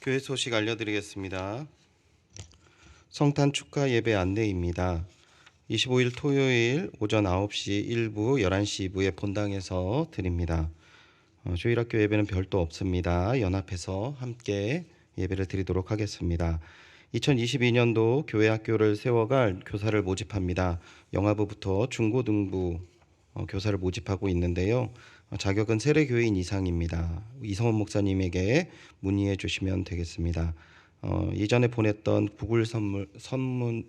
교회 소식 알려드리겠습니다. 성탄 축하 예배 안내입니다. 25일 토요일 오전 9시 1부, 11시 2부에 본당에서 드립니다. 주일학교 예배는 별도 없습니다. 연합해서 함께 예배를 드리도록 하겠습니다. 2022년도 교회 학교를 세워갈 교사를 모집합니다. 영아부부터 중고등부 교사를 모집하고 있는데요. 자격은 세례교인 이상입니다. 이성원 목사님에게 문의해 주시면 되겠습니다. 이전에 보냈던 구글 설문에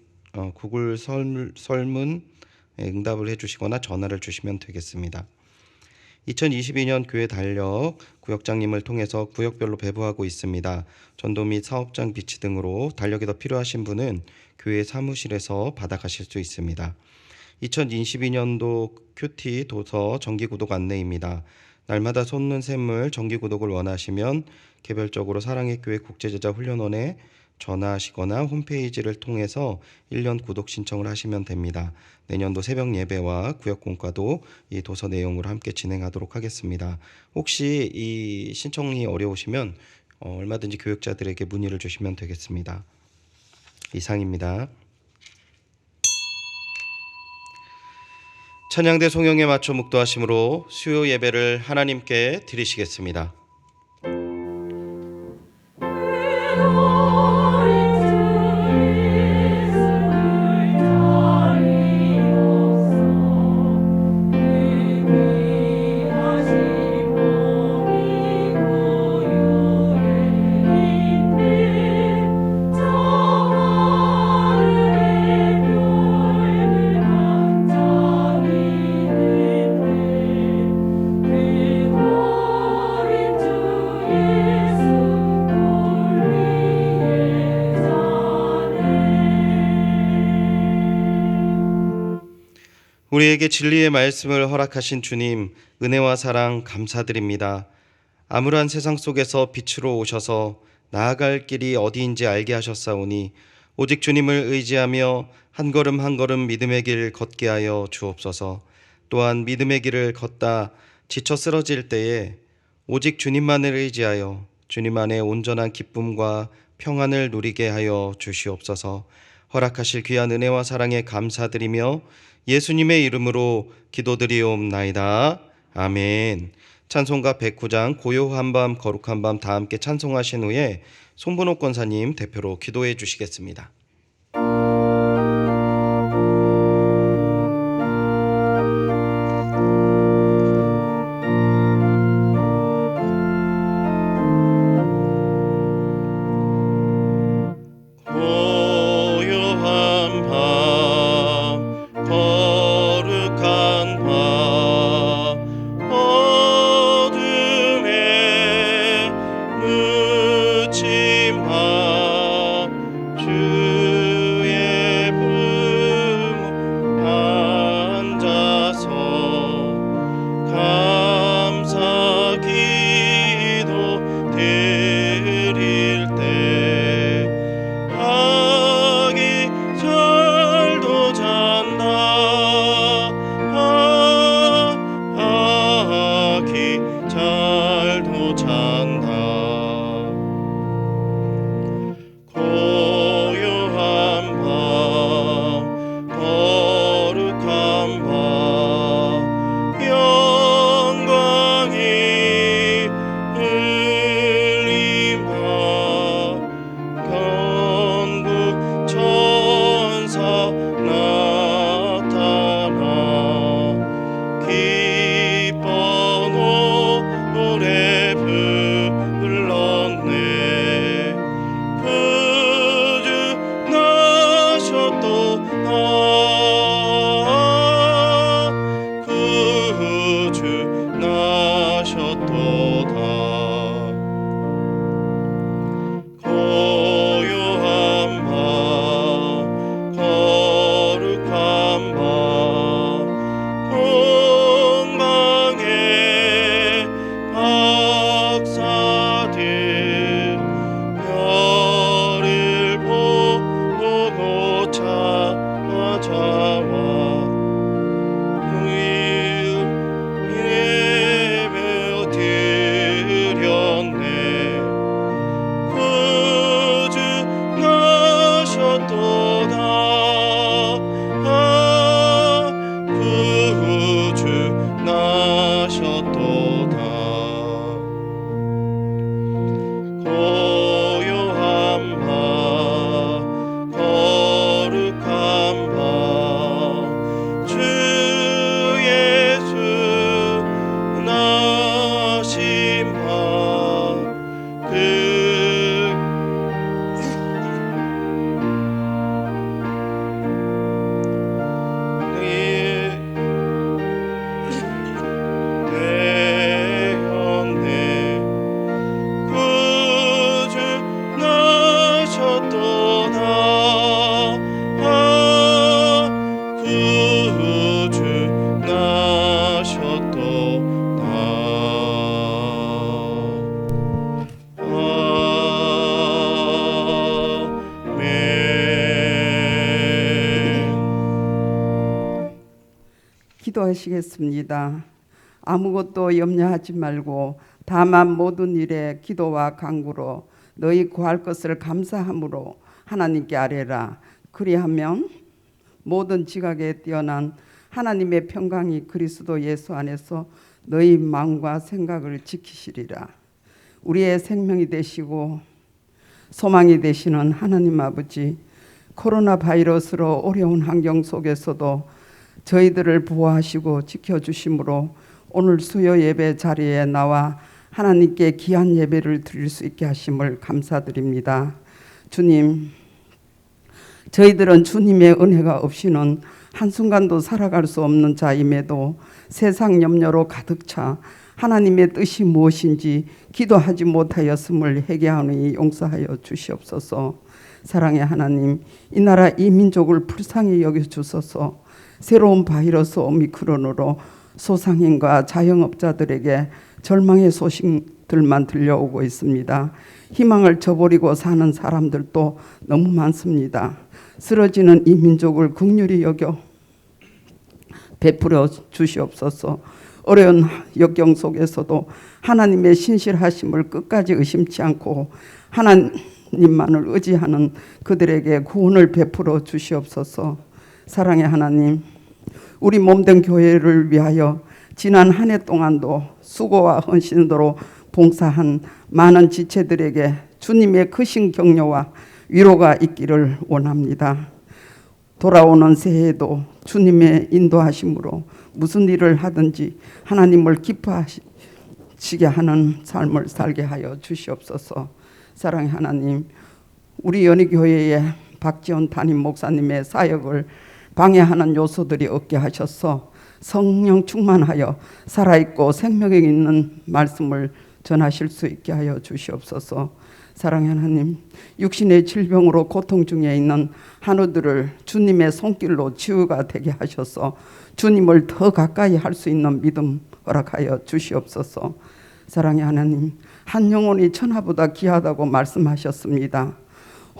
응답을 해주시거나 전화를 주시면 되겠습니다. 2022년 교회 달력 구역장님을 통해서 구역별로 배부하고 있습니다. 전도 및 사업장 비치 등으로 달력이 더 필요하신 분은 교회 사무실에서 받아가실 수 있습니다. 2022년도 큐티 도서 정기구독 안내입니다. 날마다 솟는 샘물 정기구독을 원하시면 개별적으로 사랑의 교회 국제제자 훈련원에 전화하시거나 홈페이지를 통해서 1년 구독 신청을 하시면 됩니다. 내년도 새벽 예배와 구역 공과도 이 도서 내용으로 함께 진행하도록 하겠습니다. 혹시 이 신청이 어려우시면 얼마든지 교육자들에게 문의를 주시면 되겠습니다. 이상입니다. 찬양대 송영에 맞춰 묵도하심으로 수요 예배를 하나님께 드리시겠습니다. 우리에게 진리의 말씀을 허락하신 주님, 은혜와 사랑 감사드립니다. 암울한 세상 속에서 빛으로 오셔서 나아갈 길이 어디인지 알게 하셨사오니 오직 주님을 의지하며 한 걸음 한 걸음 믿음의 길 걷게 하여 주옵소서. 또한 믿음의 길을 걷다 지쳐 쓰러질 때에 오직 주님만을 의지하여 주님 안에 온전한 기쁨과 평안을 누리게 하여 주시옵소서. 허락하실 귀한 은혜와 사랑에 감사드리며 예수님의 이름으로 기도드리옵나이다. 아멘. 찬송가 109장 고요한 밤 거룩한 밤 다 함께 찬송하신 후에 손분호 권사님 대표로 기도해 주시겠습니다. 잘도 잔다. 기도하시겠습니다. 아무것도 염려하지 말고 다만 모든 일에 기도와 간구로 너희 구할 것을 감사함으로 하나님께 아뢰라. 그리하면 모든 지각에 뛰어난 하나님의 평강이 그리스도 예수 안에서 너희 마음과 생각을 지키시리라. 우리의 생명이 되시고 소망이 되시는 하나님 아버지, 코로나 바이러스로 어려운 환경 속에서도 저희들을 보호하시고 지켜주심으로 오늘 수요 예배 자리에 나와 하나님께 귀한 예배를 드릴 수 있게 하심을 감사드립니다. 주님, 저희들은 주님의 은혜가 없이는 한순간도 살아갈 수 없는 자임에도 세상 염려로 가득 차 하나님의 뜻이 무엇인지 기도하지 못하였음을 회개하오니 용서하여 주시옵소서. 사랑의 하나님, 이 나라 이 민족을 불쌍히 여겨주소서. 새로운 바이러스 오미크론으로 소상인과 자영업자들에게 절망의 소식들만 들려오고 있습니다. 희망을 저버리고 사는 사람들도 너무 많습니다. 쓰러지는 이 민족을 긍휼히 여겨 베풀어 주시옵소서. 어려운 역경 속에서도 하나님의 신실하심을 끝까지 의심치 않고 하나님만을 의지하는 그들에게 구원을 베풀어 주시옵소서. 사랑의 하나님, 우리 몸된 교회를 위하여 지난 한 해 동안도 수고와 헌신으로 봉사한 많은 지체들에게 주님의 크신 격려와 위로가 있기를 원합니다. 돌아오는 새해에도 주님의 인도하심으로 무슨 일을 하든지 하나님을 기뻐하시게 하는 삶을 살게 하여 주시옵소서. 사랑의 하나님, 우리 연희교회의 박지원 담임 목사님의 사역을 방해하는 요소들이 없게 하셔서 성령 충만하여 살아있고 생명력 있는 말씀을 전하실 수 있게 하여 주시옵소서. 사랑의 하나님, 육신의 질병으로 고통 중에 있는 한우들을 주님의 손길로 치유가 되게 하셔서 주님을 더 가까이 할 수 있는 믿음 허락하여 주시옵소서. 사랑의 하나님, 한 영혼이 천하보다 귀하다고 말씀하셨습니다.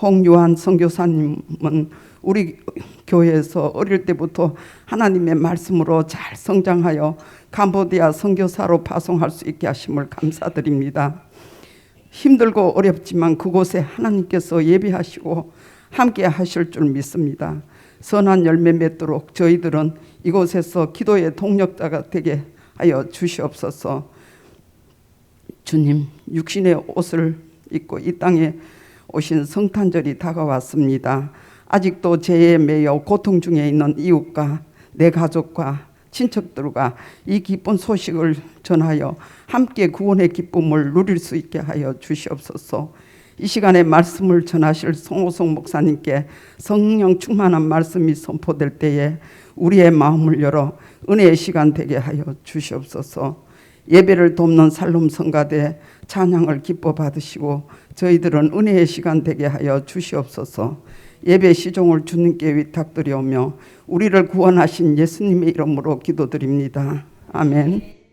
홍유한 선교사님은 우리 교회에서 어릴 때부터 하나님의 말씀으로 잘 성장하여 캄보디아 선교사로 파송할 수 있게 하심을 감사드립니다. 힘들고 어렵지만 그곳에 하나님께서 예비하시고 함께 하실 줄 믿습니다. 선한 열매 맺도록 저희들은 이곳에서 기도의 동력자가 되게 하여 주시옵소서. 주님, 육신의 옷을 입고 이 땅에 오신 성탄절이 다가왔습니다. 아직도 죄에 매여 고통 중에 있는 이웃과 내 가족과 친척들과 이 기쁜 소식을 전하여 함께 구원의 기쁨을 누릴 수 있게 하여 주시옵소서. 이 시간에 말씀을 전하실 송호성 목사님께 성령 충만한 말씀이 선포될 때에 우리의 마음을 열어 은혜의 시간 되게 하여 주시옵소서. 예배를 돕는 살롬 성가대 찬양을 기뻐 받으시고 저희들은 은혜의 시간 되게 하여 주시옵소서. 예배 시종을 주님께 위탁드리오며 우리를 구원하신 예수님의 이름으로 기도드립니다. 아멘.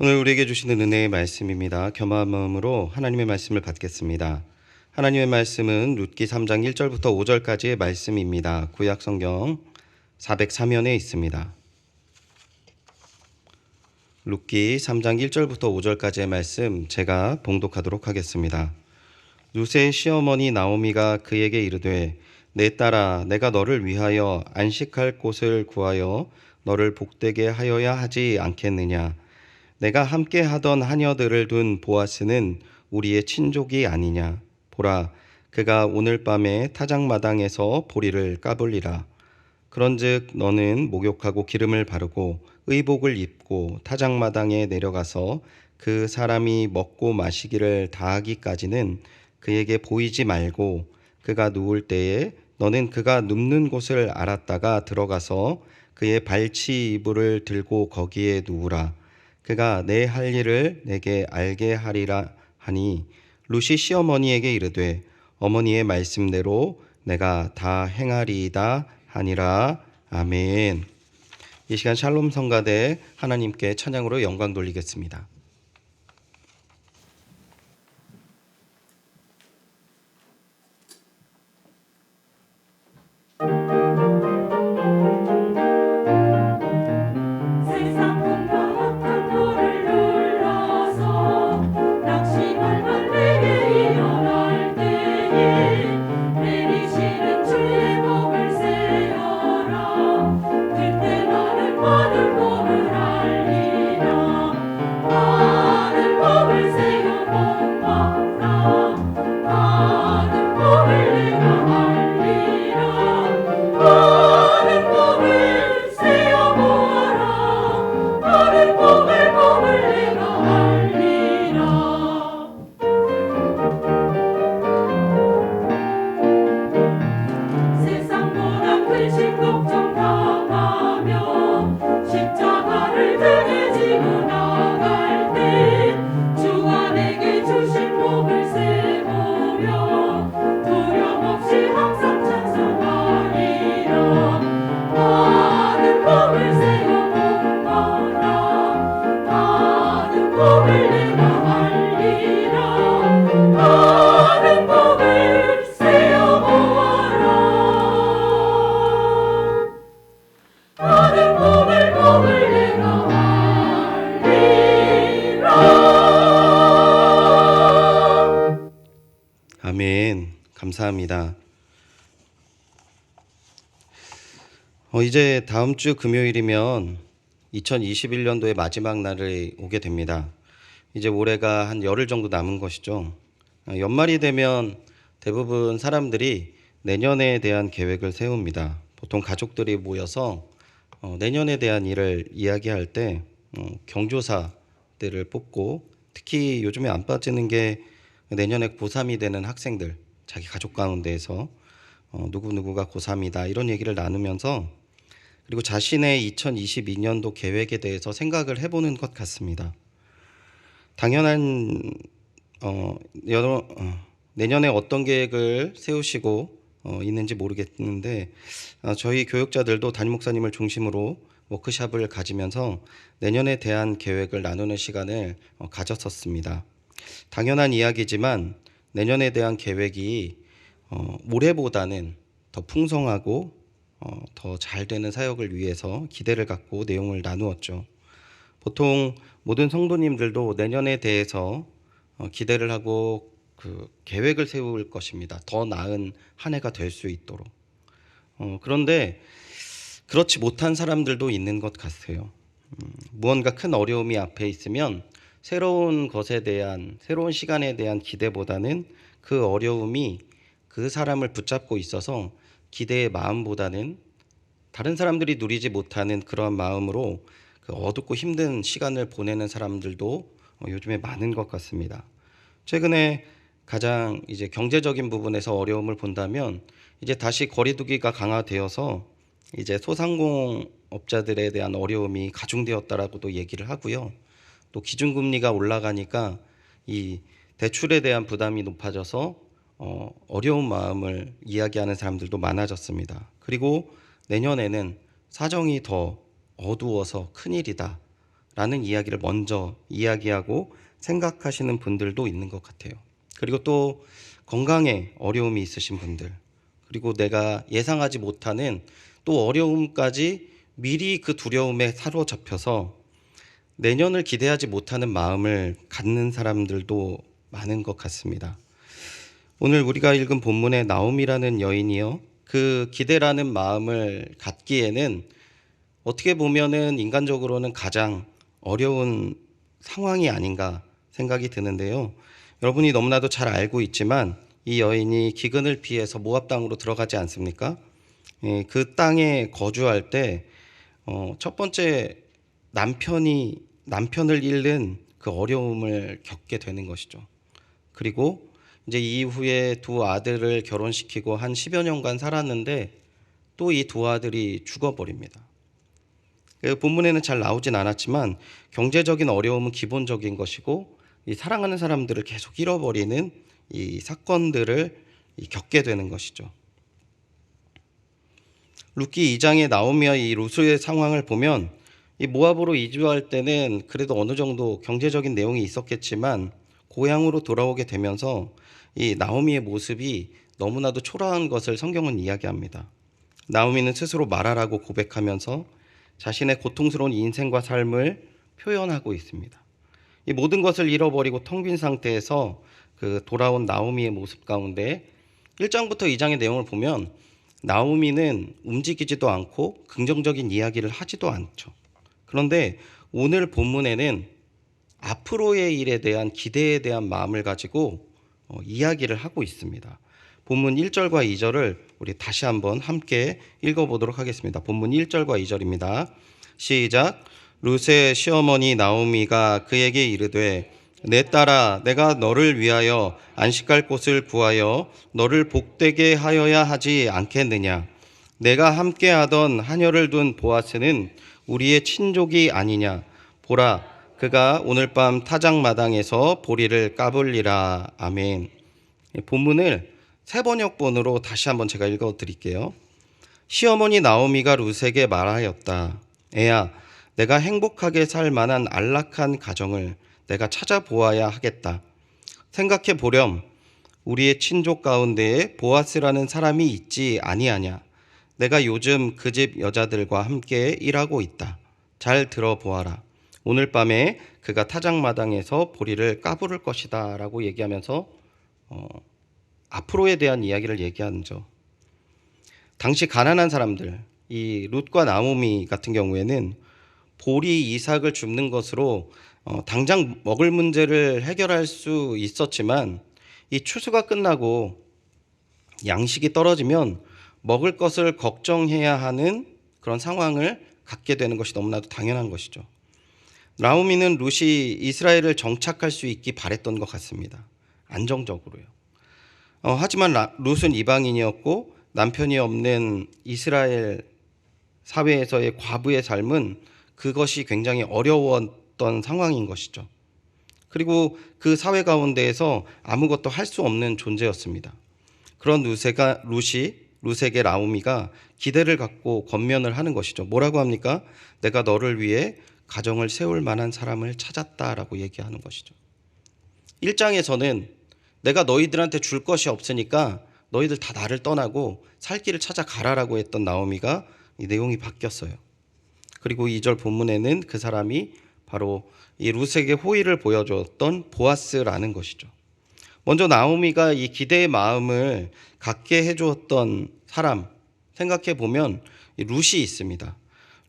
오늘 우리에게 주시는 은혜의 말씀입니다. 겸허한 마음으로 하나님의 말씀을 받겠습니다. 하나님의 말씀은 룻기 3장 1절부터 5절까지의 말씀입니다. 구약 성경 403면에 있습니다. 룻기 3장 1절부터 5절까지의 말씀 제가 봉독하도록 하겠습니다. 룻의 시어머니 나오미가 그에게 이르되 내 딸아, 내가 너를 위하여 안식할 곳을 구하여 너를 복되게 하여야 하지 않겠느냐. 내가 함께 하던 하녀들을 둔 보아스는 우리의 친족이 아니냐. 보라, 그가 오늘 밤에 타작마당에서 보리를 까불리라. 그런즉 너는 목욕하고 기름을 바르고 의복을 입고 타작마당에 내려가서 그 사람이 먹고 마시기를 다하기까지는 그에게 보이지 말고 그가 누울 때에 너는 그가 눕는 곳을 알았다가 들어가서 그의 발치 이불을 들고 거기에 누우라. 그가 내 할 일을 내게 알게 하리라 하니 룻이 시어머니에게 이르되 어머니의 말씀대로 내가 다 행하리이다 하니라. 아멘. 이 시간 샬롬 성가대 하나님께 찬양으로 영광 돌리겠습니다. 아멘. 감사합니다. 이제 다음 주 금요일이면 2021년도의 마지막 날이 오게 됩니다. 이제 올해가 한 열흘 정도 남은 것이죠. 연말이 되면 대부분 사람들이 내년에 대한 계획을 세웁니다. 보통 가족들이 모여서 내년에 대한 일을 이야기할 때 경조사들을 뽑고, 특히 요즘에 안 빠지는 게 내년에 고3이 되는 학생들, 자기 가족 가운데에서 누구누구가 고3이다 이런 얘기를 나누면서, 그리고 자신의 2022년도 계획에 대해서 생각을 해보는 것 같습니다. 당연한 내년에 어떤 계획을 세우시고 있는지 모르겠는데, 저희 교육자들도 담임 목사님을 중심으로 워크숍을 가지면서 내년에 대한 계획을 나누는 시간을 가졌었습니다. 당연한 이야기지만 내년에 대한 계획이 올해보다는 더 풍성하고 더 잘 되는 사역을 위해서 기대를 갖고 내용을 나누었죠. 보통 모든 성도님들도 내년에 대해서 기대를 하고 그 계획을 세울 것입니다. 더 나은 한 해가 될 수 있도록. 그런데 그렇지 못한 사람들도 있는 것 같아요. 무언가 큰 어려움이 앞에 있으면 새로운 것에 대한, 새로운 시간에 대한 기대보다는 그 어려움이 그 사람을 붙잡고 있어서 기대의 마음보다는 다른 사람들이 누리지 못하는 그러한 마음으로 그 어둡고 힘든 시간을 보내는 사람들도 요즘에 많은 것 같습니다. 최근에 가장 이제 경제적인 부분에서 어려움을 본다면, 이제 다시 거리두기가 강화되어서 이제 소상공업자들에 대한 어려움이 가중되었다라고도 얘기를 하고요. 또 기준금리가 올라가니까 이 대출에 대한 부담이 높아져서 어려운 마음을 이야기하는 사람들도 많아졌습니다. 그리고 내년에는 사정이 더 어두워서 큰일이다 라는 이야기를 먼저 이야기하고 생각하시는 분들도 있는 것 같아요. 그리고 또 건강에 어려움이 있으신 분들, 그리고 내가 예상하지 못하는 또 어려움까지 미리 그 두려움에 사로잡혀서 내년을 기대하지 못하는 마음을 갖는 사람들도 많은 것 같습니다. 오늘 우리가 읽은 본문의 나옴이라는 여인이요, 그 기대라는 마음을 갖기에는 어떻게 보면은 인간적으로는 가장 어려운 상황이 아닌가 생각이 드는데요. 여러분이 너무나도 잘 알고 있지만 이 여인이 기근을 피해서 모압 땅으로 들어가지 않습니까? 그 땅에 거주할 때 첫 번째 남편을 잃는 그 어려움을 겪게 되는 것이죠. 그리고 이제 이후에 두 아들을 결혼시키고 한 10여 년간 살았는데 또 이 두 아들이 죽어버립니다. 그 본문에는 잘 나오진 않았지만 경제적인 어려움은 기본적인 것이고 이 사랑하는 사람들을 계속 잃어버리는 이 사건들을 겪게 되는 것이죠. 룻기 2장의 나오미와 이 룻의 상황을 보면 이 모압으로 이주할 때는 그래도 어느 정도 경제적인 내용이 있었겠지만 고향으로 돌아오게 되면서 이 나오미의 모습이 너무나도 초라한 것을 성경은 이야기합니다. 나오미는 스스로 말하라고 고백하면서 자신의 고통스러운 인생과 삶을 표현하고 있습니다. 이 모든 것을 잃어버리고 텅 빈 상태에서 그 돌아온 나오미의 모습 가운데 1장부터 2장의 내용을 보면 나오미는 움직이지도 않고 긍정적인 이야기를 하지도 않죠. 그런데 오늘 본문에는 앞으로의 일에 대한 기대에 대한 마음을 가지고 이야기를 하고 있습니다. 본문 1절과 2절을 우리 다시 한번 함께 읽어보도록 하겠습니다. 본문 1절과 2절입니다. 시작. 룻의 시어머니 나오미가 그에게 이르되 내 딸아 내가 너를 위하여 안식할 곳을 구하여 너를 복되게 하여야 하지 않겠느냐. 내가 함께하던 하녀를 둔 보아스는 우리의 친족이 아니냐. 보라 그가 오늘 밤 타작마당에서 보리를 까불리라. 아멘. 본문을 새 번역본으로 다시 한번 제가 읽어드릴게요. 시어머니 나오미가 룻에게 말하였다. 애야 내가 행복하게 살 만한 안락한 가정을 내가 찾아보아야 하겠다. 생각해 보렴. 우리의 친족 가운데에 보아스라는 사람이 있지 아니하냐. 내가 요즘 그 집 여자들과 함께 일하고 있다. 잘 들어보아라. 오늘 밤에 그가 타작마당에서 보리를 까부를 것이다 라고 얘기하면서 앞으로에 대한 이야기를 얘기하죠. 당시 가난한 사람들, 이 룻과 나오미 같은 경우에는 보리 이삭을 줍는 것으로 당장 먹을 문제를 해결할 수 있었지만 이 추수가 끝나고 양식이 떨어지면 먹을 것을 걱정해야 하는 그런 상황을 갖게 되는 것이 너무나도 당연한 것이죠. 나오미는 룻이 이스라엘을 정착할 수 있기 바랬던 것 같습니다. 안정적으로요. 하지만 룻은 이방인이었고 남편이 없는 이스라엘 사회에서의 과부의 삶은 그것이 굉장히 어려웠던 상황인 것이죠. 그리고 그 사회 가운데에서 아무것도 할 수 없는 존재였습니다. 그런 룻에게 나오미가 기대를 갖고 권면을 하는 것이죠. 뭐라고 합니까? 내가 너를 위해 가정을 세울 만한 사람을 찾았다라고 얘기하는 것이죠. 1장에서는 내가 너희들한테 줄 것이 없으니까 너희들 다 나를 떠나고 살 길을 찾아가라라고 했던 나오미가 이 내용이 바뀌었어요. 그리고 2절 본문에는 그 사람이 바로 이 룻에게 호의를 보여줬던 보아스라는 것이죠. 먼저 나오미가 이 기대의 마음을 갖게 해주었던 사람 생각해 보면 룻이 있습니다.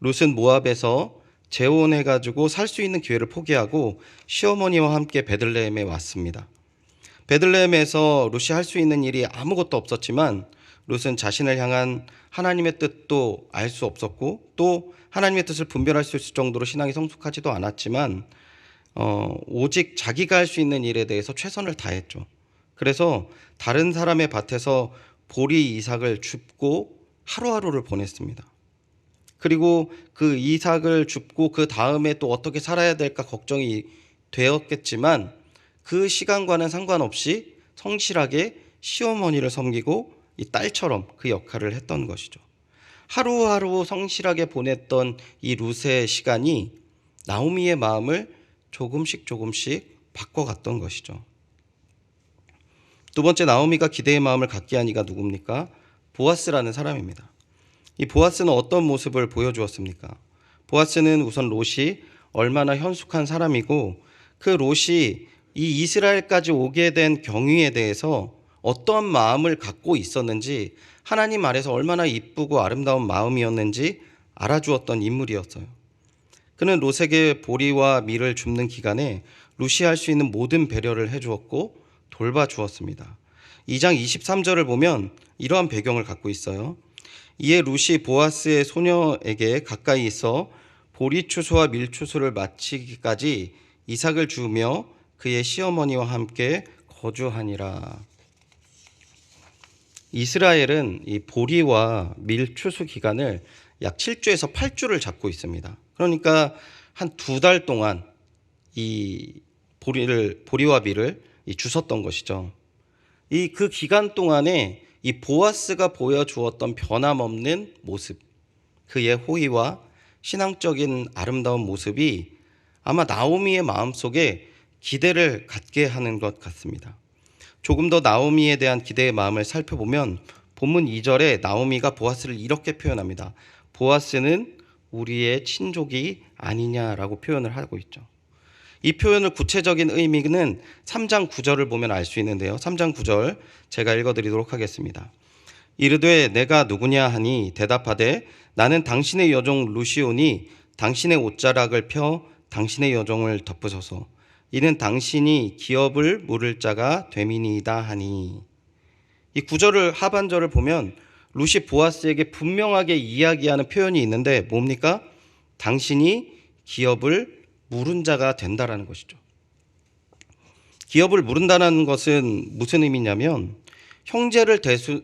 룻은 모압에서 재혼해가지고 살 수 있는 기회를 포기하고 시어머니와 함께 베들레헴에 왔습니다. 베들레헴에서 룻이 할 수 있는 일이 아무것도 없었지만 룻은 자신을 향한 하나님의 뜻도 알 수 없었고 또 하나님의 뜻을 분별할 수 있을 정도로 신앙이 성숙하지도 않았지만 오직 자기가 할 수 있는 일에 대해서 최선을 다했죠. 그래서 다른 사람의 밭에서 보리 이삭을 줍고 하루하루를 보냈습니다. 그리고 그 이삭을 줍고 그 다음에 또 어떻게 살아야 될까 걱정이 되었겠지만 그 시간과는 상관없이 성실하게 시어머니를 섬기고 이 딸처럼 그 역할을 했던 것이죠. 하루하루 성실하게 보냈던 이 룻의 시간이 나오미의 마음을 조금씩 바꿔갔던 것이죠. 두 번째 나오미가 기대의 마음을 갖게 한 이가 누굽니까? 보아스라는 사람입니다. 이 보아스는 어떤 모습을 보여주었습니까? 보아스는 우선 롯이 얼마나 현숙한 사람이고 그 롯이 이 이스라엘까지 오게 된 경위에 대해서 어떠한 마음을 갖고 있었는지 하나님 아래서 얼마나 이쁘고 아름다운 마음이었는지 알아주었던 인물이었어요. 그는 롯에게 보리와 밀을 줍는 기간에 롯이 할 수 있는 모든 배려를 해주었고 돌봐주었습니다. 2장 23절을 보면 이러한 배경을 갖고 있어요. 이에 롯이 보아스의 소녀에게 가까이 있어 보리 추수와 밀 추수를 마치기까지 이삭을 주며 그의 시어머니와 함께 거주하니라. 이스라엘은 이 보리와 밀 추수 기간을 약 7주에서 8주를 잡고 있습니다. 그러니까 한 2달 동안 이 보리와 비를 주셨던 것이죠. 그 기간 동안에 이 보아스가 보여주었던 변함없는 모습, 그의 호의와 신앙적인 아름다운 모습이 아마 나오미의 마음속에 기대를 갖게 하는 것 같습니다. 조금 더 나오미에 대한 기대의 마음을 살펴보면 본문 2절에 나오미가 보아스를 이렇게 표현합니다. 보아스는 우리의 친족이 아니냐라고 표현을 하고 있죠. 이 표현의 구체적인 의미는 3장 9절을 보면 알 수 있는데요. 3장 9절 제가 읽어드리도록 하겠습니다. 이르되 내가 누구냐 하니 대답하되 나는 당신의 여종 루시오니 당신의 옷자락을 펴 당신의 여종을 덮으소서. 이는 당신이 기업을 물을 자가 됨이니이다 하니. 이 9절을 하반절을 보면 루시 보아스에게 분명하게 이야기하는 표현이 있는데 뭡니까? 당신이 기업을 물은 자가 된다라는 것이죠. 기업을 물은다는 것은 무슨 의미냐면 형제를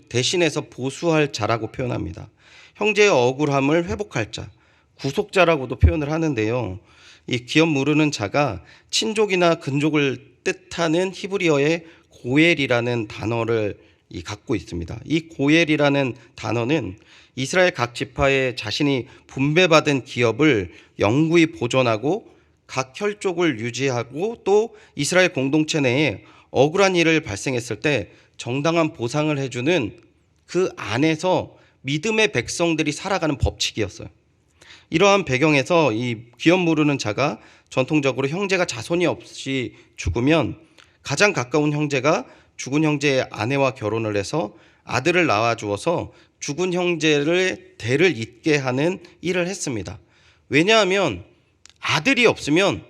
대신해서 보수할 자라고 표현합니다. 형제의 억울함을 회복할 자, 구속자라고도 표현을 하는데요. 이 기업 물으는 자가 친족이나 근족을 뜻하는 히브리어의 고엘이라는 단어를 갖고 있습니다. 이 고엘이라는 단어는 이스라엘 각 지파에 자신이 분배받은 기업을 영구히 보존하고 각 혈족을 유지하고 또 이스라엘 공동체 내에 억울한 일을 발생했을 때 정당한 보상을 해주는 그 안에서 믿음의 백성들이 살아가는 법칙이었어요. 이러한 배경에서 이 기업 물으는 자가 전통적으로 형제가 자손이 없이 죽으면 가장 가까운 형제가 죽은 형제의 아내와 결혼을 해서 아들을 낳아주어서 죽은 형제를 대를 잇게 하는 일을 했습니다. 왜냐하면 아들이 없으면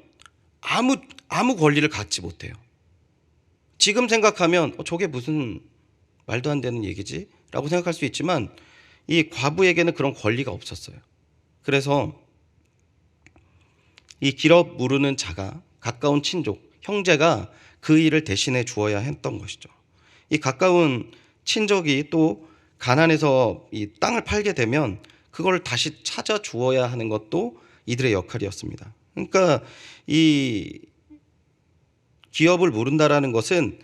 아무 권리를 갖지 못해요. 지금 생각하면 저게 무슨 말도 안 되는 얘기지? 라고 생각할 수 있지만 이 과부에게는 그런 권리가 없었어요. 그래서 이 기업 물으는 자가 가까운 친족, 형제가 그 일을 대신해 주어야 했던 것이죠. 이 가까운 친족이 또 가난해서 이 땅을 팔게 되면 그걸 다시 찾아 주어야 하는 것도 이들의 역할이었습니다. 그러니까 이 기업을 물은다라는 것은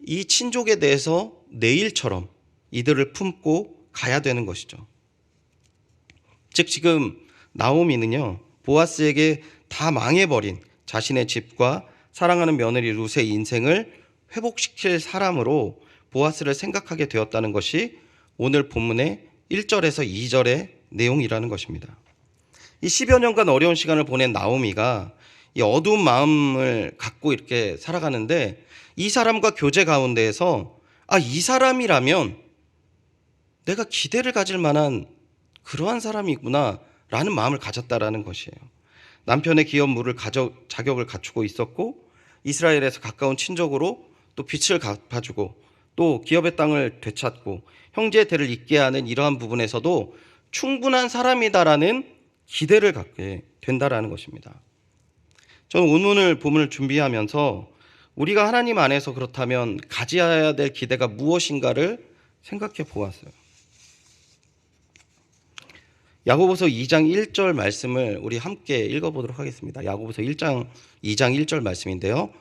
이 친족에 대해서 내일처럼 이들을 품고 가야 되는 것이죠. 즉 지금 나오미는요, 보아스에게 다 망해버린 자신의 집과 사랑하는 며느리 룻의 인생을 회복시킬 사람으로 보아스를 생각하게 되었다는 것이 오늘 본문의 1절에서 2절의 내용이라는 것입니다. 이 10여 년간 어려운 시간을 보낸 나오미가 이 어두운 마음을 갖고 이렇게 살아가는데 이 사람과 교제 가운데에서 이 사람이라면 내가 기대를 가질 만한 그러한 사람이구나 라는 마음을 가졌다라는 것이에요. 남편의 기업 물을 자격을 갖추고 있었고 이스라엘에서 가까운 친족으로 또 빚을 갚아주고 또 기업의 땅을 되찾고 형제의 대를 잇게 하는 이러한 부분에서도 충분한 사람이다라는 기대를 갖게 된다라는 것입니다. 저는 오늘 본문을 준비하면서 우리가 하나님 안에서 그렇다면 가져야 될 기대가 무엇인가를 생각해 보았어요. 야고보서 2장 1절 말씀을 우리 함께 읽어보도록 하겠습니다. 야고보서 2장 1절 말씀인데요.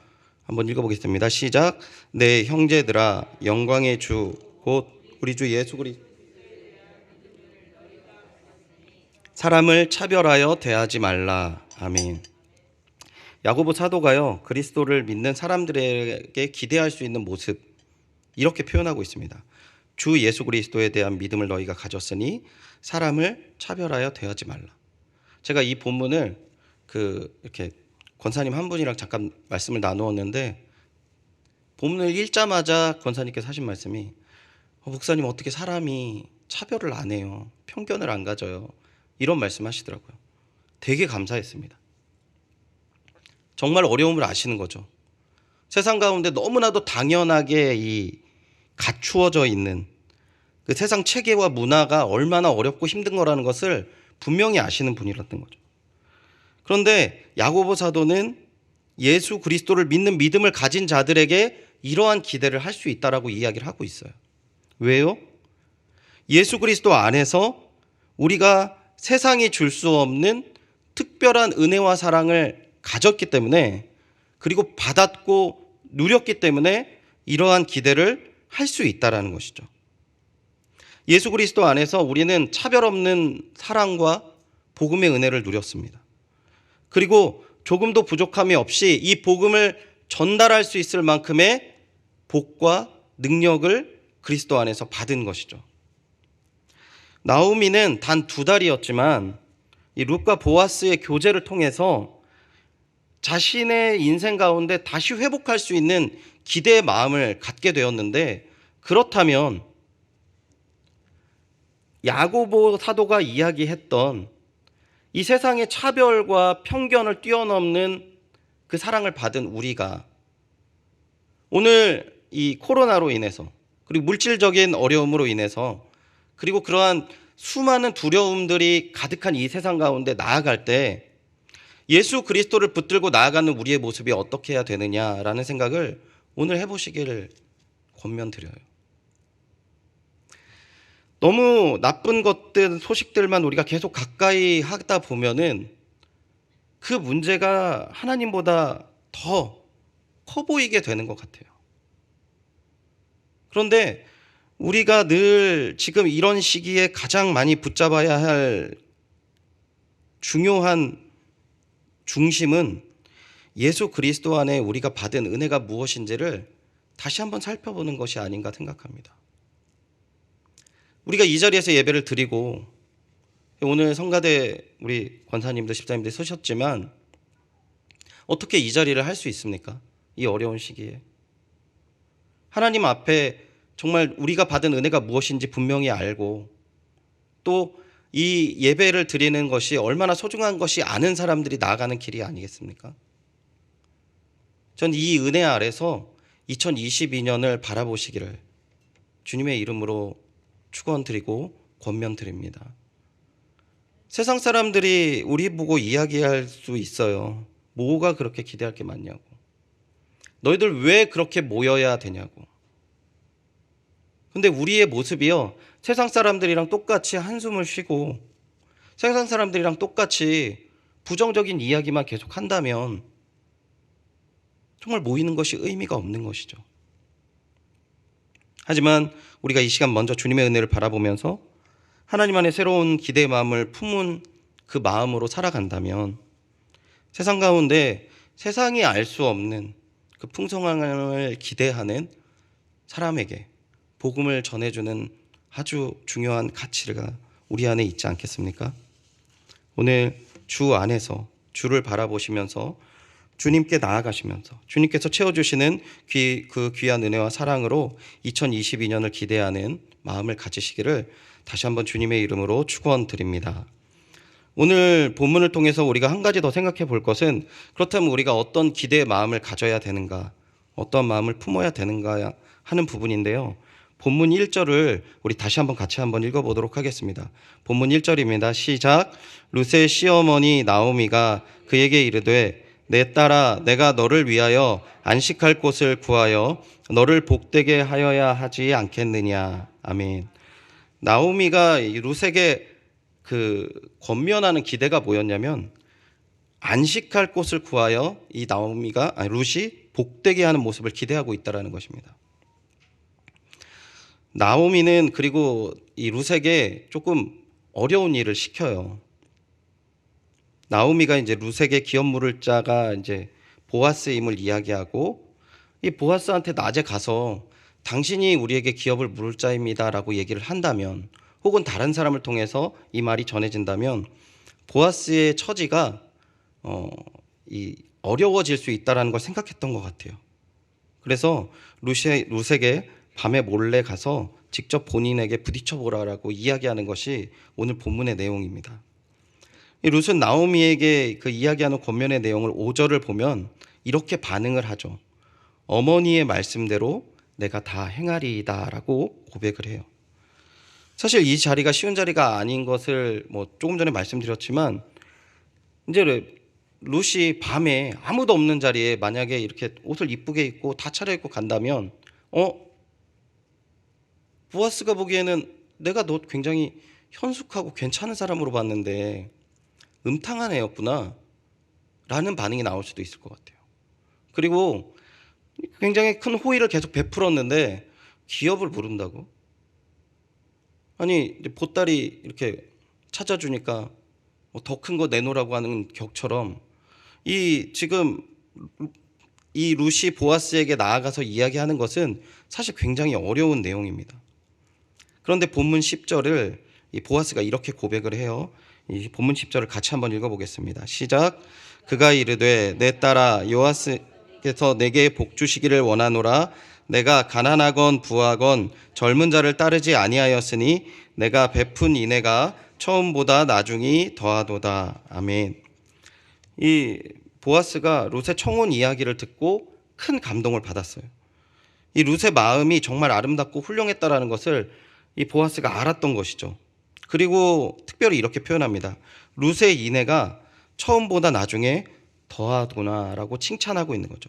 한번 읽어보겠습니다. 시작. 내 형제들아 영광의 주 곧 우리 주 예수 그리스도 사람을 차별하여 대하지 말라. 아멘. 야고보 사도가요, 그리스도를 믿는 사람들에게 기대할 수 있는 모습 이렇게 표현하고 있습니다. 주 예수 그리스도에 대한 믿음을 너희가 가졌으니 사람을 차별하여 대하지 말라. 제가 이 본문을 이렇게 권사님 한 분이랑 잠깐 말씀을 나누었는데 본문을 읽자마자 권사님께서 하신 말씀이 목사님 어떻게 사람이 차별을 안 해요? 편견을 안 가져요? 이런 말씀하시더라고요. 되게 감사했습니다. 정말 어려움을 아시는 거죠. 세상 가운데 너무나도 당연하게 갖추어져 있는 그 세상 체계와 문화가 얼마나 어렵고 힘든 거라는 것을 분명히 아시는 분이었던 거죠. 그런데 야고보 사도는 예수 그리스도를 믿는 믿음을 가진 자들에게 이러한 기대를 할 수 있다라고 이야기를 하고 있어요. 왜요? 예수 그리스도 안에서 우리가 세상이 줄 수 없는 특별한 은혜와 사랑을 가졌기 때문에, 그리고 받았고 누렸기 때문에 이러한 기대를 할 수 있다라는 것이죠. 예수 그리스도 안에서 우리는 차별 없는 사랑과 복음의 은혜를 누렸습니다. 그리고 조금도 부족함이 없이 이 복음을 전달할 수 있을 만큼의 복과 능력을 그리스도 안에서 받은 것이죠. 나오미는 단 2달이었지만 이 룻과 보아스의 교제를 통해서 자신의 인생 가운데 다시 회복할 수 있는 기대의 마음을 갖게 되었는데, 그렇다면 야고보 사도가 이야기했던 이 세상의 차별과 편견을 뛰어넘는 그 사랑을 받은 우리가 오늘 이 코로나로 인해서, 그리고 물질적인 어려움으로 인해서, 그리고 그러한 수많은 두려움들이 가득한 이 세상 가운데 나아갈 때 예수 그리스도를 붙들고 나아가는 우리의 모습이 어떻게 해야 되느냐라는 생각을 오늘 해보시기를 권면드려요. 너무 나쁜 것들, 소식들만 우리가 계속 가까이 하다 보면은 그 문제가 하나님보다 더 커 보이게 되는 것 같아요. 그런데 우리가 늘 지금 이런 시기에 가장 많이 붙잡아야 할 중요한 중심은 예수 그리스도 안에 우리가 받은 은혜가 무엇인지를 다시 한번 살펴보는 것이 아닌가 생각합니다. 우리가 이 자리에서 예배를 드리고 오늘 성가대 우리 권사님들, 집사님들 서셨지만 어떻게 이 자리를 할 수 있습니까? 이 어려운 시기에. 하나님 앞에 정말 우리가 받은 은혜가 무엇인지 분명히 알고, 또 이 예배를 드리는 것이 얼마나 소중한 것이 아는 사람들이 나아가는 길이 아니겠습니까? 전 이 은혜 아래서 2022년을 바라보시기를 주님의 이름으로 축원드리고 권면드립니다. 세상 사람들이 우리 보고 이야기할 수 있어요. 뭐가 그렇게 기대할 게 많냐고. 너희들 왜 그렇게 모여야 되냐고. 근데 우리의 모습이요, 세상 사람들이랑 똑같이 한숨을 쉬고 세상 사람들이랑 똑같이 부정적인 이야기만 계속 한다면 정말 모이는 것이 의미가 없는 것이죠. 하지만 우리가 이 시간 먼저 주님의 은혜를 바라보면서 하나님 안에 새로운 기대의 마음을 품은 그 마음으로 살아간다면 세상 가운데 세상이 알 수 없는 그 풍성함을 기대하는 사람에게 복음을 전해주는 아주 중요한 가치가 우리 안에 있지 않겠습니까? 오늘 주 안에서 주를 바라보시면서 주님께 나아가시면서 주님께서 채워주시는 그 귀한 은혜와 사랑으로 2022년을 기대하는 마음을 가지시기를 다시 한번 주님의 이름으로 축원드립니다. 오늘 본문을 통해서 우리가 한 가지 더 생각해 볼 것은, 그렇다면 우리가 어떤 기대의 마음을 가져야 되는가, 어떤 마음을 품어야 되는가 하는 부분인데요. 본문 1절을 우리 다시 한번 같이 한번 읽어보도록 하겠습니다. 본문 1절입니다. 시작. 룻의 시어머니 나오미가 그에게 이르되 내 딸아, 내가 너를 위하여 안식할 곳을 구하여 너를 복되게 하여야 하지 않겠느냐. 아멘. 나오미가 룻에게 그 권면하는 기대가 뭐였냐면, 안식할 곳을 구하여 이 룻이 복되게 하는 모습을 기대하고 있다라는 것입니다. 나오미는 그리고 이 룻에게 조금 어려운 일을 시켜요. 나오미가 이제 룻에게 기업 물을 자가 이제 보아스임을 이야기하고, 이 보아스한테 낮에 가서 당신이 우리에게 기업을 물을 자입니다라고 얘기를 한다면, 혹은 다른 사람을 통해서 이 말이 전해진다면 보아스의 처지가 어려워질 수 있다는 걸 생각했던 것 같아요. 그래서 룻에게 밤에 몰래 가서 직접 본인에게 부딪혀보라라고 이야기하는 것이 오늘 본문의 내용입니다. 이 룻은 나오미에게 그 이야기하는 권면의 내용을 5절을 보면 이렇게 반응을 하죠. 어머니의 말씀대로 내가 다 행하리이다라고 고백을 해요. 사실 이 자리가 쉬운 자리가 아닌 것을 조금 전에 말씀드렸지만, 이제 룻이 밤에 아무도 없는 자리에 만약에 이렇게 옷을 이쁘게 입고 다 차려입고 간다면 보아스가 보기에는 내가 너 굉장히 현숙하고 괜찮은 사람으로 봤는데 음탕한 애였구나 라는 반응이 나올 수도 있을 것 같아요. 그리고 굉장히 큰 호의를 계속 베풀었는데 기업을 모른다고? 아니 이제 보따리 이렇게 찾아주니까 더 큰 거 내놓으라고 하는 격처럼 이 지금 이 룻이 보아스에게 나아가서 이야기하는 것은 사실 굉장히 어려운 내용입니다. 그런데 본문 10절을 이 보아스가 이렇게 고백을 해요. 이 본문 10절을 같이 한번 읽어보겠습니다. 시작. 그가 이르되 내 딸아 여호와께서 내게 복 주시기를 원하노라. 내가 가난하건 부하건 젊은 자를 따르지 아니하였으니 내가 베푼 인애가 처음보다 나중이 더하도다. 아멘. 이 보아스가 룻의 청혼 이야기를 듣고 큰 감동을 받았어요. 이 룻의 마음이 정말 아름답고 훌륭했다라는 것을 이 보아스가 알았던 것이죠. 그리고 특별히 이렇게 표현합니다. 룻의 인애가 처음보다 나중에 더하구나라고 칭찬하고 있는 거죠.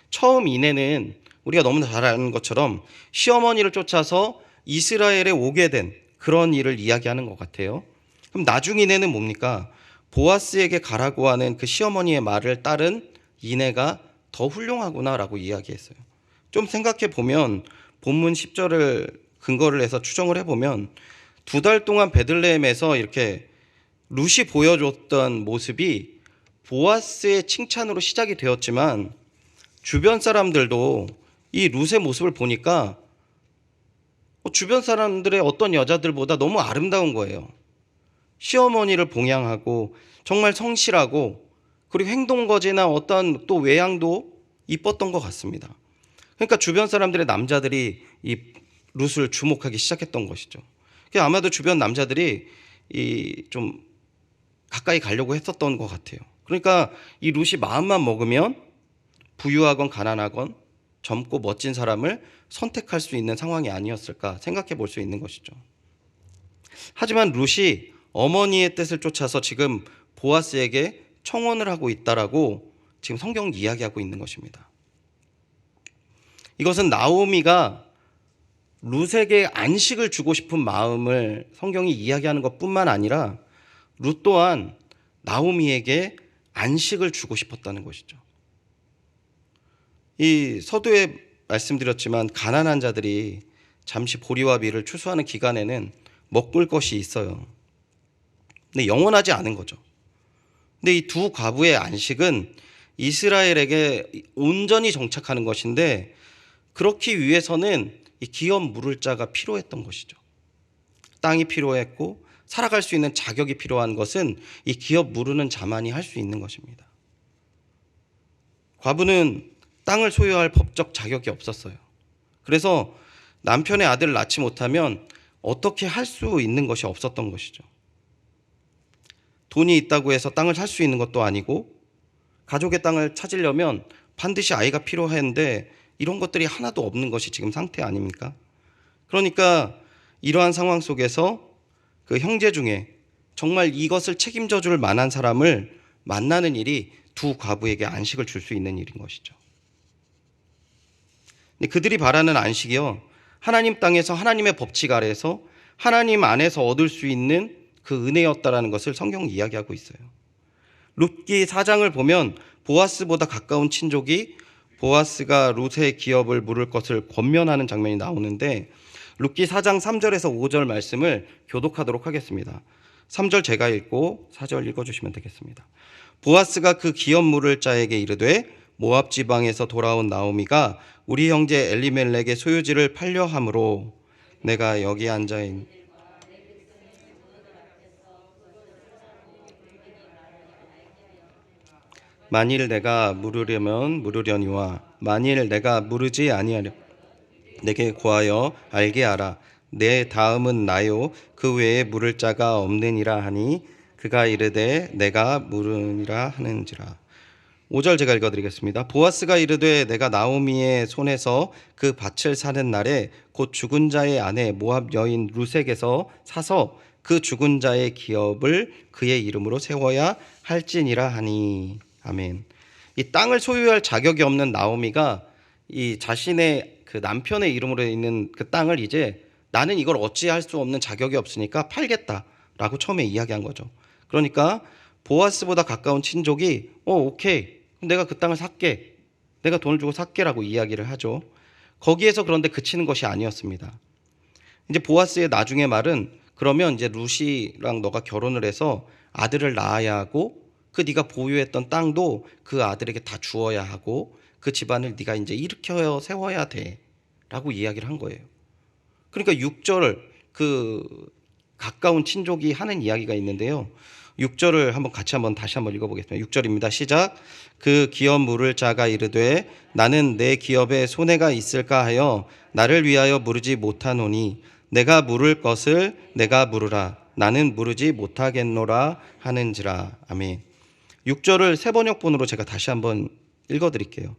처음 인애는 우리가 너무나 잘 아는 것처럼 시어머니를 쫓아서 이스라엘에 오게 된 그런 일을 이야기하는 것 같아요. 그럼 나중 인애는 뭡니까? 보아스에게 가라고 하는 그 시어머니의 말을 따른 인애가 더 훌륭하구나라고 이야기했어요. 좀 생각해 보면 본문 10절을 근거를 해서 추정을 해보면 2달 동안 베들레헴에서 이렇게 룻이 보여줬던 모습이 보아스의 칭찬으로 시작이 되었지만 주변 사람들도 이 룻의 모습을 보니까 주변 사람들의 어떤 여자들보다 너무 아름다운 거예요. 시어머니를 봉양하고 정말 성실하고 그리고 행동거지나 어떤 또 외양도 이뻤던 것 같습니다. 그러니까 주변 사람들의 남자들이 이 룻을 주목하기 시작했던 것이죠. 아마도 주변 남자들이 이 좀 가까이 가려고 했었던 것 같아요. 그러니까 이 룻이 마음만 먹으면 부유하건 가난하건 젊고 멋진 사람을 선택할 수 있는 상황이 아니었을까 생각해 볼 수 있는 것이죠. 하지만 룻이 어머니의 뜻을 쫓아서 지금 보아스에게 청혼을 하고 있다라고 지금 성경은 이야기하고 있는 것입니다. 이것은 나오미가 룻에게 안식을 주고 싶은 마음을 성경이 이야기하는 것뿐만 아니라 룻 또한 나오미에게 안식을 주고 싶었다는 것이죠. 이 서두에 말씀드렸지만 가난한 자들이 잠시 보리와 밀을 추수하는 기간에는 먹을 것이 있어요. 근데 영원하지 않은 거죠. 근데 이 두 과부의 안식은 이스라엘에게 온전히 정착하는 것인데 그렇기 위해서는 이 기업 물을 자가 필요했던 것이죠. 땅이 필요했고 살아갈 수 있는 자격이 필요한 것은 이 기업 무르는 자만이 할 수 있는 것입니다. 과부는 땅을 소유할 법적 자격이 없었어요. 그래서 남편의 아들을 낳지 못하면 어떻게 할 수 있는 것이 없었던 것이죠. 돈이 있다고 해서 땅을 살 수 있는 것도 아니고 가족의 땅을 찾으려면 반드시 아이가 필요했는데 이런 것들이 하나도 없는 것이 지금 상태 아닙니까? 그러니까 이러한 상황 속에서 그 형제 중에 정말 이것을 책임져 줄 만한 사람을 만나는 일이 두 과부에게 안식을 줄 수 있는 일인 것이죠. 근데 그들이 바라는 안식이요, 하나님 땅에서 하나님의 법칙 아래에서 하나님 안에서 얻을 수 있는 그 은혜였다라는 것을 성경은 이야기하고 있어요. 룻기 4장을 보면 보아스보다 가까운 친족이 보아스가 룻의 기업을 물을 것을 권면하는 장면이 나오는데 룻기 4장 3절에서 5절 말씀을 교독하도록 하겠습니다. 3절 제가 읽고 4절 읽어주시면 되겠습니다. 보아스가 그 기업 물을 자에게 이르되 모압 지방에서 돌아온 나오미가 우리 형제 엘리멜렉의 소유지를 팔려 함으로 내가 여기 앉아있는 만일 내가 물으려면 물으려니와 만일 내가 물으지 아니하려 내게 고하여 알게 하라. 내 다음은 나요 그 외에 물을 자가 없느니라 하니 그가 이르되 내가 물으니라 하는지라. 5절 제가 읽어드리겠습니다. 보아스가 이르되 내가 나오미의 손에서 그 밭을 사는 날에 곧 죽은 자의 아내 모압 여인 룻에게서 사서 그 죽은 자의 기업을 그의 이름으로 세워야 할지니라 하니. 아멘. 이 땅을 소유할 자격이 없는 나오미가 이 자신의 그 남편의 이름으로 있는 그 땅을 이제 나는 이걸 어찌할 수 없는 자격이 없으니까 팔겠다 라고 처음에 이야기한 거죠. 그러니까 보아스보다 가까운 친족이 오케이, 내가 그 땅을 살게, 내가 돈을 주고 살게라고 이야기를 하죠. 거기에서 그런데 그치는 것이 아니었습니다. 이제 보아스의 나중의 말은 그러면 이제 루시랑 너가 결혼을 해서 아들을 낳아야 하고 그 네가 보유했던 땅도 그 아들에게 다 주어야 하고 그 집안을 네가 이제 일으켜 세워야 돼라고 이야기를 한 거예요. 그러니까 6절 그 가까운 친족이 하는 이야기가 있는데요. 6절을 한번 다시 한번 읽어보겠습니다. 6절입니다. 시작. 그 기업 물을 자가 이르되 나는 내 기업에 손해가 있을까 하여 나를 위하여 물으지 못하노니 내가 물을 것을 내가 물으라. 나는 물으지 못하겠노라 하는지라. 아멘. 6절을 세번역본으로 제가 다시 한번 읽어드릴게요.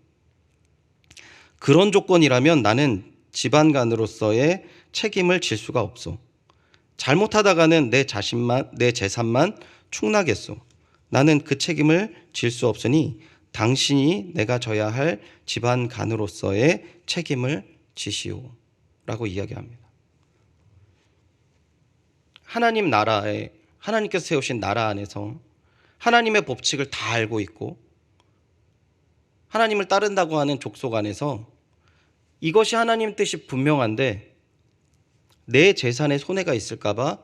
그런 조건이라면 나는 집안간으로서의 책임을 질 수가 없소. 잘못하다가는 내 재산만 축나겠소. 나는 그 책임을 질 수 없으니 당신이 내가 져야 할 집안간으로서의 책임을 지시오. 라고 이야기합니다. 하나님 나라에, 하나님께서 세우신 나라 안에서 하나님의 법칙을 다 알고 있고 하나님을 따른다고 하는 족속 안에서 이것이 하나님 뜻이 분명한데 내 재산에 손해가 있을까봐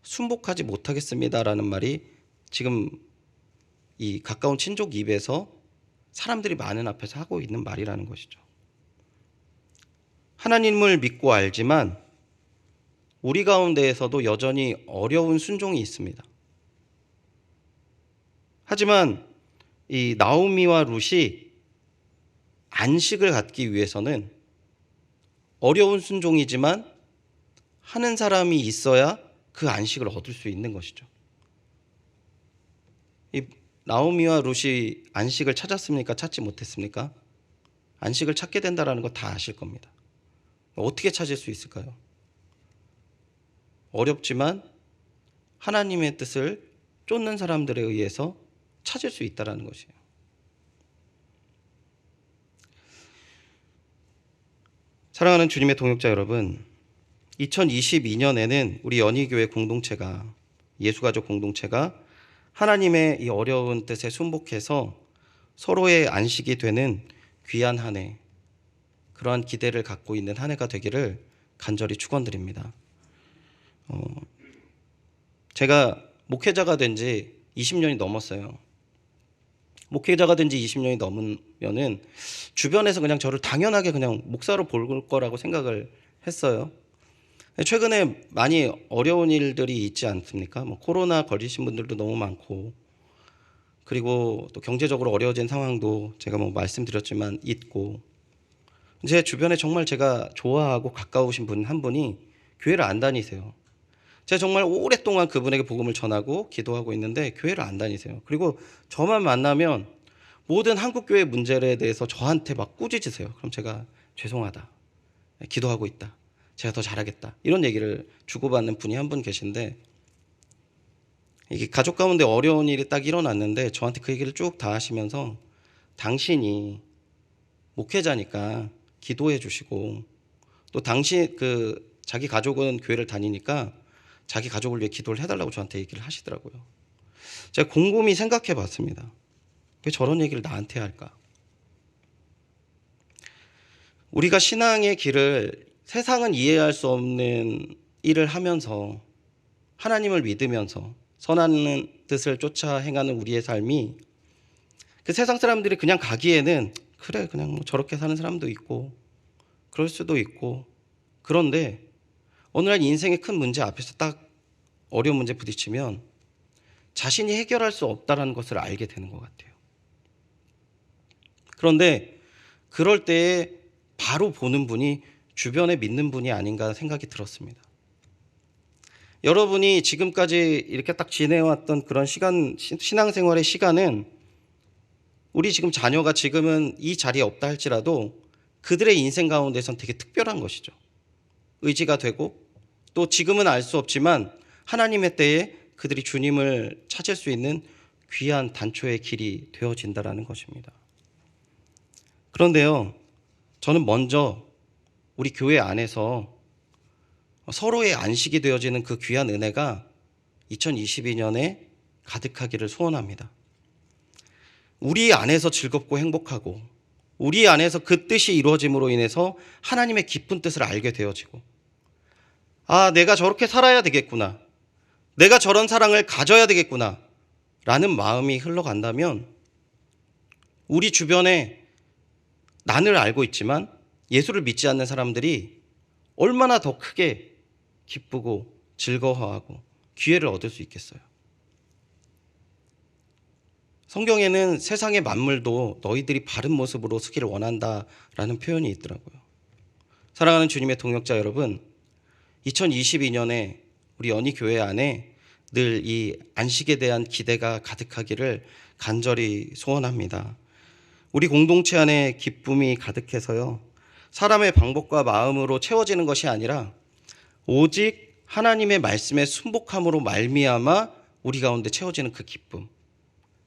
순복하지 못하겠습니다라는 말이 지금 이 가까운 친족 입에서 사람들이 많은 앞에서 하고 있는 말이라는 것이죠. 하나님을 믿고 알지만 우리 가운데에서도 여전히 어려운 순종이 있습니다. 하지만 이 나오미와 룻이 안식을 갖기 위해서는 어려운 순종이지만 하는 사람이 있어야 그 안식을 얻을 수 있는 것이죠. 이 나오미와 룻이 안식을 찾았습니까? 찾지 못했습니까? 안식을 찾게 된다는 거 다 아실 겁니다. 어떻게 찾을 수 있을까요? 어렵지만 하나님의 뜻을 쫓는 사람들에 의해서 찾을 수 있다는 것이에요. 사랑하는 주님의 동역자 여러분, 2022년에는 우리 연희교회 공동체가, 예수가족 공동체가 하나님의 이 어려운 뜻에 순복해서 서로의 안식이 되는 귀한 한 해, 그러한 기대를 갖고 있는 한 해가 되기를 간절히 축원드립니다. 제가 목회자가 된 지 20년이 넘었어요. 목회자가 된 지 20년이 넘으면은 주변에서 그냥 저를 당연하게 그냥 목사로 볼 거라고 생각을 했어요. 최근에 많이 어려운 일들이 있지 않습니까? 코로나 걸리신 분들도 너무 많고, 그리고 또 경제적으로 어려워진 상황도 제가 말씀드렸지만 있고, 제 주변에 정말 제가 좋아하고 가까우신 분 한 분이 교회를 안 다니세요. 제가 정말 오랫동안 그분에게 복음을 전하고 기도하고 있는데 교회를 안 다니세요. 그리고 저만 만나면 모든 한국교회 문제에 대해서 저한테 막 꾸짖으세요. 그럼 제가 죄송하다, 기도하고 있다, 제가 더 잘하겠다, 이런 얘기를 주고받는 분이 한 분 계신데, 이게 가족 가운데 어려운 일이 딱 일어났는데 저한테 그 얘기를 쭉 다 하시면서 당신이 목회자니까 기도해 주시고, 또 당신 자기 가족은 교회를 다니니까 자기 가족을 위해 기도를 해달라고 저한테 얘기를 하시더라고요. 제가 곰곰이 생각해 봤습니다. 왜 저런 얘기를 나한테 할까? 우리가 신앙의 길을, 세상은 이해할 수 없는 일을 하면서 하나님을 믿으면서 선한 뜻을 쫓아 행하는 우리의 삶이, 그 세상 사람들이 그냥 가기에는 그래 그냥 저렇게 사는 사람도 있고 그럴 수도 있고, 그런데 어느 날 인생의 큰 문제 앞에서 딱 어려운 문제 부딪히면 자신이 해결할 수 없다는 것을 알게 되는 것 같아요. 그런데 그럴 때에 바로 보는 분이 주변에 믿는 분이 아닌가 생각이 들었습니다. 여러분이 지금까지 이렇게 딱 지내왔던 그런 시간, 신앙생활의 시간은 우리 지금 자녀가 지금은 이 자리에 없다 할지라도 그들의 인생 가운데선 되게 특별한 것이죠. 의지가 되고, 또 지금은 알 수 없지만 하나님의 때에 그들이 주님을 찾을 수 있는 귀한 단초의 길이 되어진다라는 것입니다. 그런데요, 저는 먼저 우리 교회 안에서 서로의 안식이 되어지는 그 귀한 은혜가 2022년에 가득하기를 소원합니다. 우리 안에서 즐겁고 행복하고 우리 안에서 그 뜻이 이루어짐으로 인해서 하나님의 깊은 뜻을 알게 되어지고, 아, 내가 저렇게 살아야 되겠구나, 내가 저런 사랑을 가져야 되겠구나 라는 마음이 흘러간다면, 우리 주변에 난을 알고 있지만 예수를 믿지 않는 사람들이 얼마나 더 크게 기쁘고 즐거워하고 기회를 얻을 수 있겠어요. 성경에는 세상의 만물도 너희들이 바른 모습으로 서기를 원한다라는 표현이 있더라고요. 사랑하는 주님의 동역자 여러분, 2022년에 우리 연희교회 안에 늘 이 안식에 대한 기대가 가득하기를 간절히 소원합니다. 우리 공동체 안에 기쁨이 가득해서요, 사람의 방법과 마음으로 채워지는 것이 아니라 오직 하나님의 말씀의 순복함으로 말미암아 우리 가운데 채워지는 그 기쁨,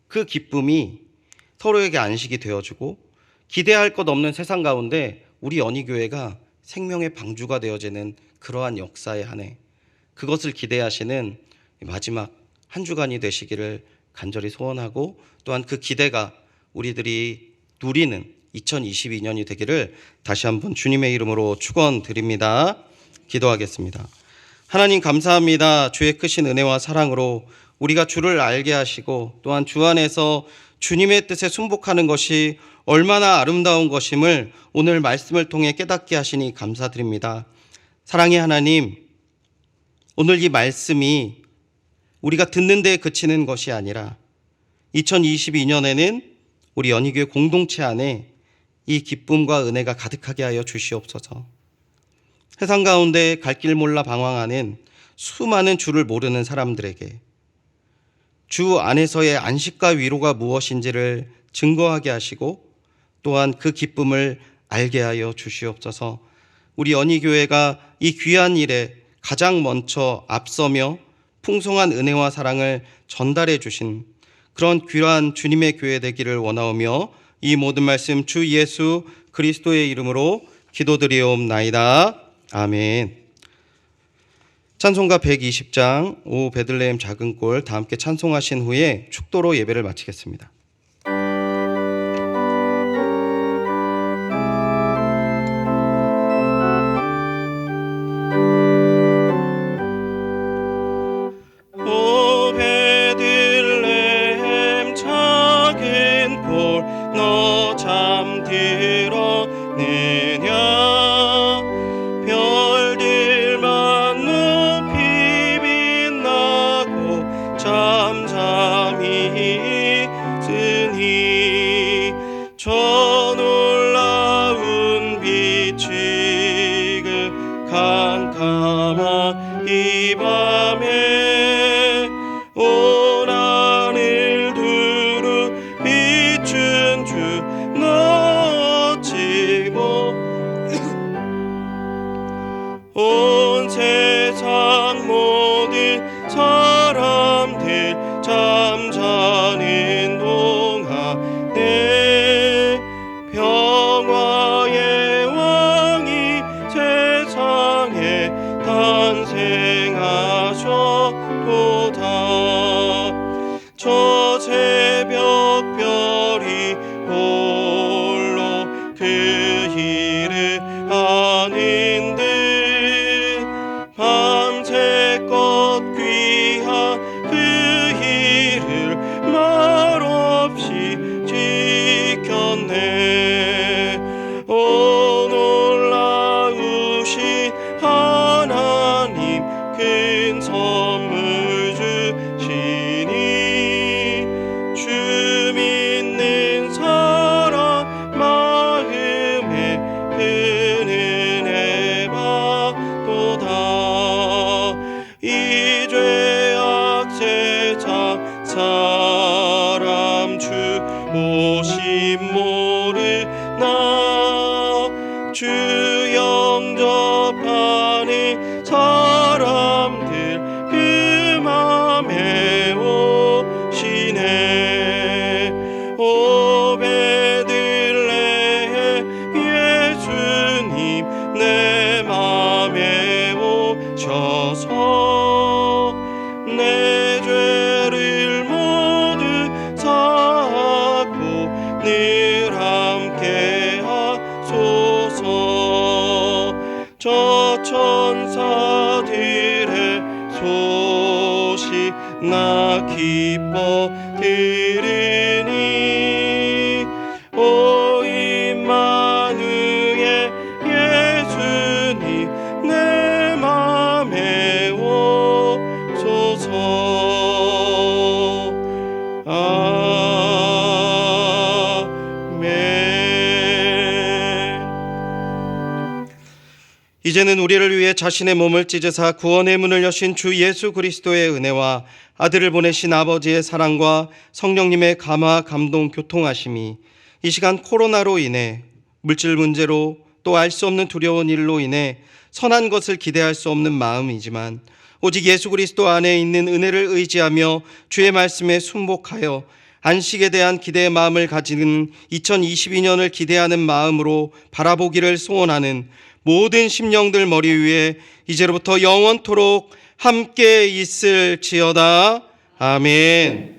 그 기쁨이 서로에게 안식이 되어주고 기대할 것 없는 세상 가운데 우리 연희교회가 생명의 방주가 되어지는 그러한 역사의 한 해, 그것을 기대하시는 마지막 한 주간이 되시기를 간절히 소원하고, 또한 그 기대가 우리들이 누리는 2022년이 되기를 다시 한번 주님의 이름으로 축원드립니다. 기도하겠습니다. 하나님 감사합니다. 주의 크신 은혜와 사랑으로 우리가 주를 알게 하시고 또한 주 안에서 주님의 뜻에 순복하는 것이 얼마나 아름다운 것임을 오늘 말씀을 통해 깨닫게 하시니 감사드립니다. 사랑의 하나님, 오늘 이 말씀이 우리가 듣는 데에 그치는 것이 아니라 2022년에는 우리 연희교회 공동체 안에 이 기쁨과 은혜가 가득하게 하여 주시옵소서. 세상 가운데 갈 길 몰라 방황하는 수많은 주를 모르는 사람들에게 주 안에서의 안식과 위로가 무엇인지를 증거하게 하시고 또한 그 기쁨을 알게 하여 주시옵소서. 우리 연희교회가 이 귀한 일에 가장 먼저 앞서며 풍성한 은혜와 사랑을 전달해 주신 그런 귀한 주님의 교회 되기를 원하오며 이 모든 말씀 주 예수 그리스도의 이름으로 기도드리옵나이다. 아멘. 찬송가 120장 오 베들레헴 작은 꼴 다 함께 찬송하신 후에 축도로 예배를 마치겠습니다. 너 잠들었느냐 별들만 높이 빛나고 잠잠히 있으니 저 놀라운 빛이 그 캄캄한 이 밤에 온 하늘 두루 비춘 주 너치고 온 세상 모든 사람들 잠자는 동안에 평화의 왕이 세상에 탄생하셨도다. 저 새벽 별이 홀로 그 일을 아는 듯 밤새껏 귀한 그 일을 말없이 지켰네. 오 놀라우신 하나님 큰 선물 주시니 주 믿는 사람 마음에 큰 은혜 받도다. 이 죄악 세상 사람 주 모심 모르나 주 영접하는 사람들 그 맘에 오시네. 오 베들레헴 예수님 내 맘에 오셔서 내 천사들의 소식 나 기뻐 들으니 오 임마누엘 예수님 내 맘에 오소서. 아멘. 이제는 우리를 위해 자신의 몸을 찢으사 구원의 문을 여신 주 예수 그리스도의 은혜와 아들을 보내신 아버지의 사랑과 성령님의 감화 감동 교통하심이 이 시간 코로나로 인해 물질 문제로 또 알 수 없는 두려운 일로 인해 선한 것을 기대할 수 없는 마음이지만 오직 예수 그리스도 안에 있는 은혜를 의지하며 주의 말씀에 순복하여 안식에 대한 기대의 마음을 가지는 2022년을 기대하는 마음으로 바라보기를 소원하는 모든 심령들 머리 위에 이제로부터 영원토록 함께 있을지어다. 아멘.